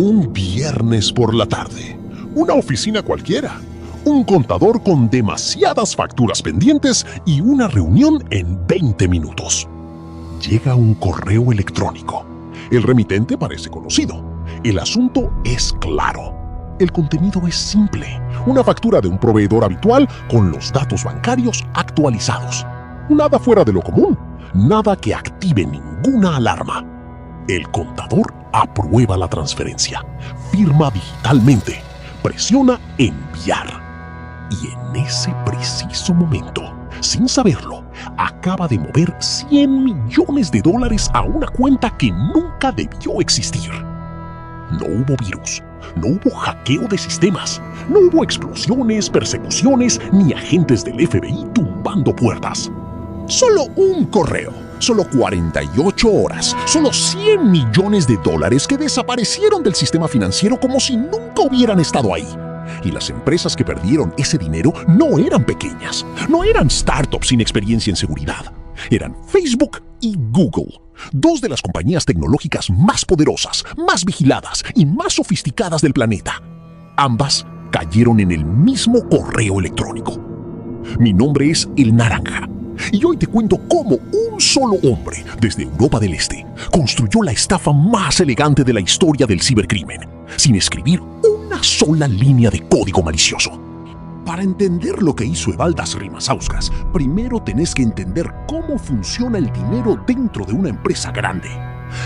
Un viernes por la tarde, una oficina cualquiera, un contador con demasiadas facturas pendientes y una reunión en 20 minutos. Llega un correo electrónico. El remitente parece conocido. El asunto es claro. El contenido es simple. Una factura de un proveedor habitual con los datos bancarios actualizados. Nada fuera de lo común. Nada que active ninguna alarma. El contador aprueba la transferencia, firma digitalmente, presiona enviar. Y en ese preciso momento, sin saberlo, acaba de mover $100 millones a una cuenta que nunca debió existir. No hubo virus, no hubo hackeo de sistemas, no hubo explosiones, persecuciones ni agentes del FBI tumbando puertas. Solo un correo, solo 48 horas, solo $100 millones que desaparecieron del sistema financiero como si nunca hubieran estado ahí. Y las empresas que perdieron ese dinero no eran pequeñas, no eran startups sin experiencia en seguridad. Eran Facebook y Google, dos de las compañías tecnológicas más poderosas, más vigiladas y más sofisticadas del planeta. Ambas cayeron en el mismo correo electrónico. Mi nombre es El Naranja. Y hoy te cuento cómo un solo hombre, desde Europa del Este, construyó la estafa más elegante de la historia del cibercrimen, sin escribir una sola línea de código malicioso. Para entender lo que hizo Evaldas Rimasauskas, primero tenés que entender cómo funciona el dinero dentro de una empresa grande.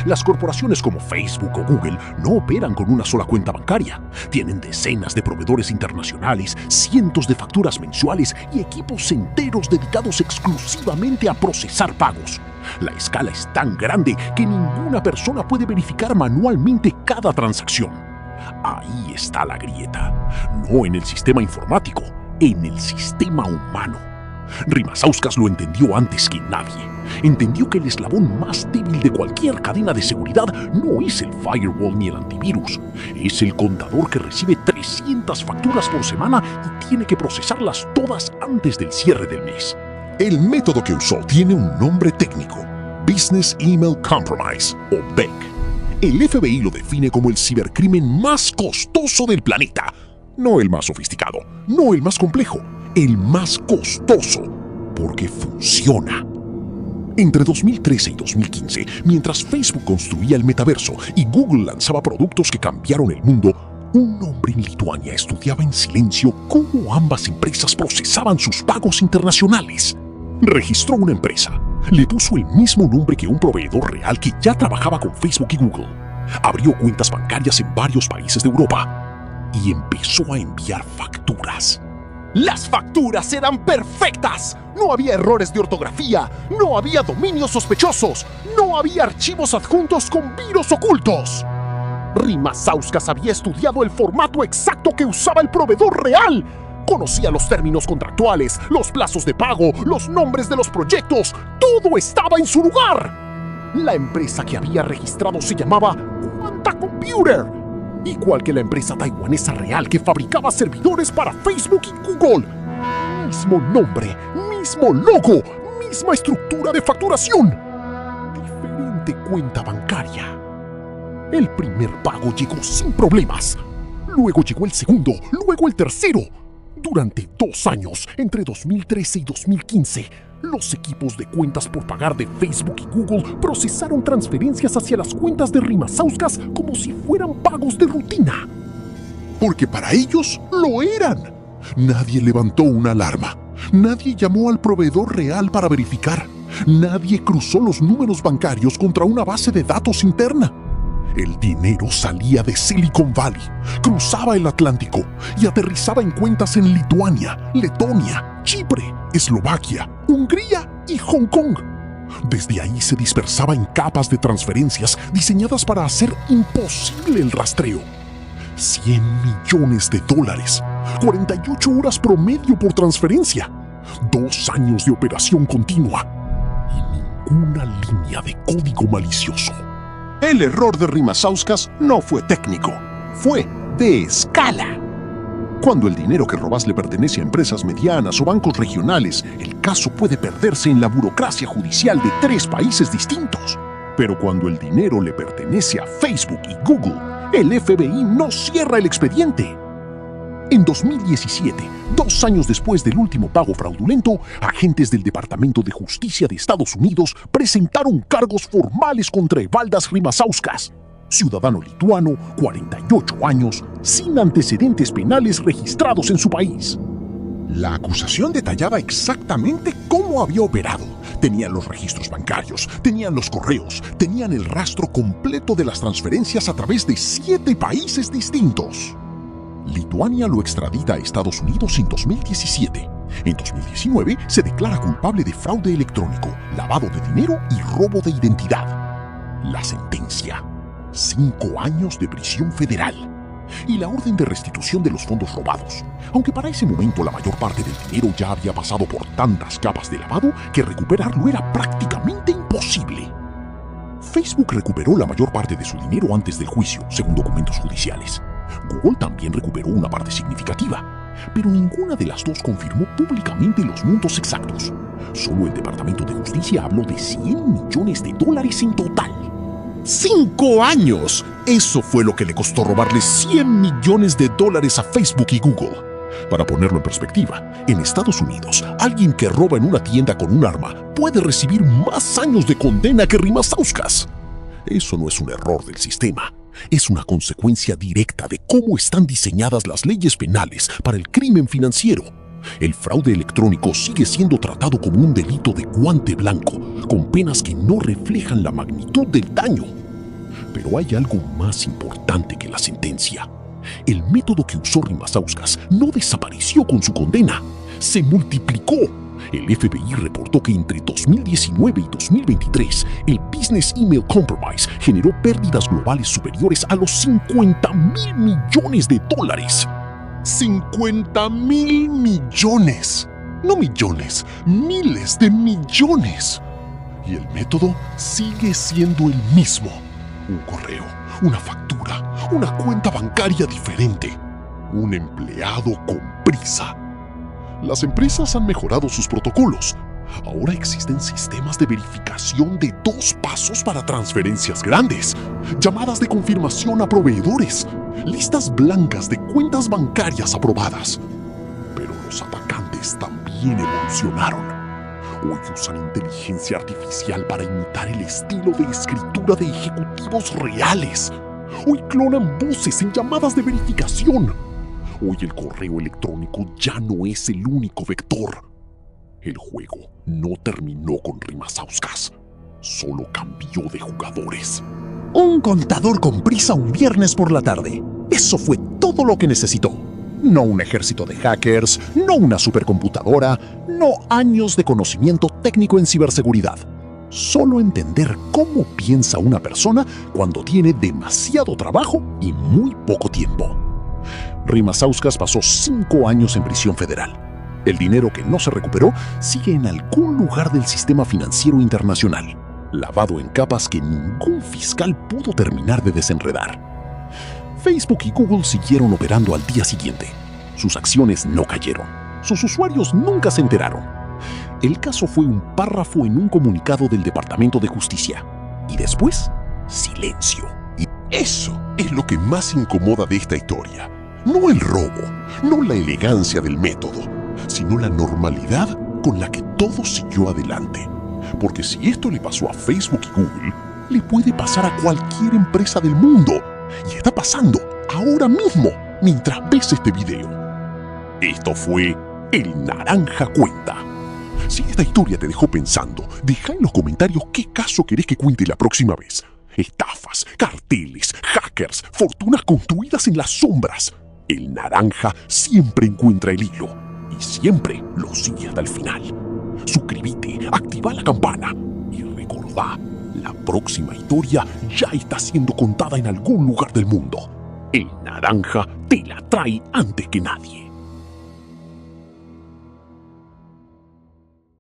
Las corporaciones como Facebook o Google no operan con una sola cuenta bancaria. Tienen decenas de proveedores internacionales, cientos de facturas mensuales y equipos enteros dedicados exclusivamente a procesar pagos. La escala es tan grande que ninguna persona puede verificar manualmente cada transacción. Ahí está la grieta. No en el sistema informático, en el sistema humano. Rimasauskas lo entendió antes que nadie. Entendió que el eslabón más débil de cualquier cadena de seguridad no es el firewall ni el antivirus. Es el contador que recibe 300 facturas por semana y tiene que procesarlas todas antes del cierre del mes. El método que usó tiene un nombre técnico: Business Email Compromise, o BEC. El FBI lo define como el cibercrimen más costoso del planeta. No el más sofisticado, no el más complejo, el más costoso, porque funciona. Entre 2013 y 2015, mientras Facebook construía el metaverso y Google lanzaba productos que cambiaron el mundo, un hombre en Lituania estudiaba en silencio cómo ambas empresas procesaban sus pagos internacionales. Registró una empresa, le puso el mismo nombre que un proveedor real que ya trabajaba con Facebook y Google. Abrió cuentas bancarias en varios países de Europa y empezó a enviar facturas. Las facturas eran perfectas. No había errores de ortografía, no había dominios sospechosos, no había archivos adjuntos con virus ocultos. Rimasauskas había estudiado el formato exacto que usaba el proveedor real. Conocía los términos contractuales, los plazos de pago, los nombres de los proyectos. Todo estaba en su lugar. La empresa que había registrado se llamaba Quanta Computer, igual que la empresa taiwanesa real que fabricaba servidores para Facebook y Google. Mismo nombre, mismo logo, misma estructura de facturación. Diferente cuenta bancaria. El primer pago llegó sin problemas. Luego llegó el segundo, luego el tercero. Durante 2 años, entre 2013 y 2015, los equipos de cuentas por pagar de Facebook y Google procesaron transferencias hacia las cuentas de Rimasauskas como si fueran pagos de rutina. Porque para ellos lo eran. Nadie levantó una alarma. Nadie llamó al proveedor real para verificar. Nadie cruzó los números bancarios contra una base de datos interna. El dinero salía de Silicon Valley, cruzaba el Atlántico y aterrizaba en cuentas en Lituania, Letonia, Chipre, Eslovaquia, Hungría y Hong Kong. Desde ahí se dispersaba en capas de transferencias diseñadas para hacer imposible el rastreo. $100 millones, 48 horas promedio por transferencia, 2 años de operación continua y ninguna línea de código malicioso. El error de Rimasauskas no fue técnico, fue de escala. Cuando el dinero que robas le pertenece a empresas medianas o bancos regionales, el caso puede perderse en la burocracia judicial de 3 países distintos. Pero cuando el dinero le pertenece a Facebook y Google, El FBI no cierra el expediente. En 2017, 2 años después del último pago fraudulento, agentes del Departamento de Justicia de Estados Unidos presentaron cargos formales contra Evaldas Rimasauskas, ciudadano lituano, 48 años, sin antecedentes penales registrados en su país. La acusación detallaba exactamente cómo había operado. Tenían los registros bancarios, tenían los correos, tenían el rastro completo de las transferencias a través de 7 países distintos. Lituania lo extradita a Estados Unidos en 2017. En 2019 se declara culpable de fraude electrónico, lavado de dinero y robo de identidad. La sentencia: 5 años de prisión federal. Y la orden de restitución de los fondos robados, aunque para ese momento la mayor parte del dinero ya había pasado por tantas capas de lavado que recuperarlo era prácticamente imposible. Facebook recuperó la mayor parte de su dinero antes del juicio, según documentos judiciales. Google también recuperó una parte significativa, pero ninguna de las dos confirmó públicamente los montos exactos. Solo el Departamento de Justicia habló de $100 millones en total. ¡5 años! Eso fue lo que le costó robarle $100 millones a Facebook y Google. Para ponerlo en perspectiva, en Estados Unidos, alguien que roba en una tienda con un arma puede recibir más años de condena que Rimasauskas. Eso no es un error del sistema. Es una consecuencia directa de cómo están diseñadas las leyes penales para el crimen financiero. El fraude electrónico sigue siendo tratado como un delito de guante blanco, con penas que no reflejan la magnitud del daño. Pero hay algo más importante que la sentencia. El método que usó Rimasauskas no desapareció con su condena, se multiplicó. El FBI reportó que entre 2019 y 2023, el Business Email Compromise generó pérdidas globales superiores a los $50,000 millones. ¡50,000 millones! No millones, miles de millones. Y el método sigue siendo el mismo. Un correo, una factura, una cuenta bancaria diferente. Un empleado con prisa. Las empresas han mejorado sus protocolos. Ahora existen sistemas de verificación de 2 pasos para transferencias grandes, llamadas de confirmación a proveedores, listas blancas de cuentas bancarias aprobadas. Pero los atacantes también evolucionaron. Hoy usan inteligencia artificial para imitar el estilo de escritura de ejecutivos reales. Hoy clonan voces en llamadas de verificación. Hoy el correo electrónico ya no es el único vector. El juego no terminó con Rimasauskas, solo cambió de jugadores. Un contador con prisa un viernes por la tarde. Eso fue todo lo que necesitó. No un ejército de hackers, no una supercomputadora, no años de conocimiento técnico en ciberseguridad. Solo entender cómo piensa una persona cuando tiene demasiado trabajo y muy poco tiempo. Rimasauskas pasó 5 años en prisión federal. El dinero que no se recuperó sigue en algún lugar del sistema financiero internacional, lavado en capas que ningún fiscal pudo terminar de desenredar. Facebook y Google siguieron operando al día siguiente. Sus acciones no cayeron. Sus usuarios nunca se enteraron. El caso fue un párrafo en un comunicado del Departamento de Justicia. Y después, silencio. Y eso es lo que más incomoda de esta historia. No el robo, no la elegancia del método, sino la normalidad con la que todo siguió adelante. Porque si esto le pasó a Facebook y Google, le puede pasar a cualquier empresa del mundo. Y está pasando ahora mismo, mientras ves este video. Esto fue El Naranja Cuenta. Si esta historia te dejó pensando, deja en los comentarios qué caso querés que cuente la próxima vez. Estafas, carteles, hackers, fortunas construidas en las sombras. El naranja siempre encuentra el hilo y siempre lo sigue hasta el final. Suscríbete, activa la campana y recordá, la próxima historia ya está siendo contada en algún lugar del mundo. El naranja te la trae antes que nadie.